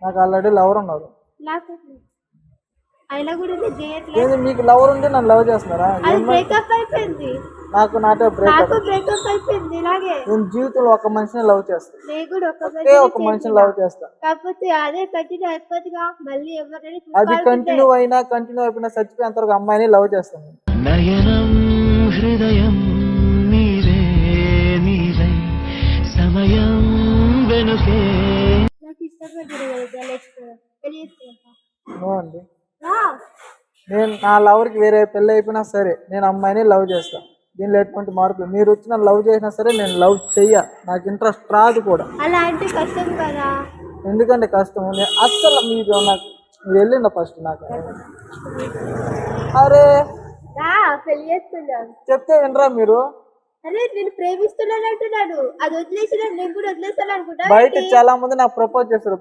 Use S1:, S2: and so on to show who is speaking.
S1: నాకు already lover ఉన్నారు.
S2: నాకు అయినా కూడా ఇది చేయట్లేదు.
S1: ఏంది మీకు లవర్ ఉంటే నన్ను లవ్ చేస్తున్నారా?
S2: అది బ్రేకప్ అయిపోయింది.
S1: నాకు నాటే బ్రేకప్
S2: అయిపోయింది. ఇలాగే
S1: నేను జీవితంలో ఒక మనిషిని లవ్ చేస్తాను.
S2: నేను కూడా
S1: ఒక మనిషిని లవ్ చేస్తా.
S2: కాకపోతే అదే కంటిన్యూ అయిపోతుందిగా. మళ్ళీ ఎవరైనా
S1: అది కంటిన్యూ అయిపోయినా చచ్చిపోయేంత వరకు అమ్మాయిని లవ్ చేస్తాను.
S3: నయనం హృదయం నీవే నీవే సమయం వెనుకే
S2: నాకు ఇష్టపడ్డాడు
S1: అండి. నేను నా లవర్కి వేరే పెళ్ళి అయిపోయినా సరే నేను అమ్మాయిని లవ్ చేస్తాను. దీనిలో ఎటువంటి మార్పు మీరు వచ్చి నన్ను లవ్ చేసినా సరే నేను లవ్ చెయ్య. నాకు ఇంట్రెస్ట్ రాదు కూడా.
S2: అలా అంటే కష్టం కదా.
S1: ఎందుకంటే కష్టం అస్సలు మీరు నాకు మీరు వెళ్ళిండ ఫస్ట్ నాకు. అరే
S2: పెళ్లి చేస్తున్నాను
S1: చెప్తే వినరా మీరు?
S2: అరే నేను ప్రేమిస్తున్నాను అంటున్నాడు. అది వదిలేసిన నేను కూడా వదిలేస్తాను అనుకుంటా.
S1: బయట చాలా మంది నాకు ప్రపోజ్ చేస్తారు.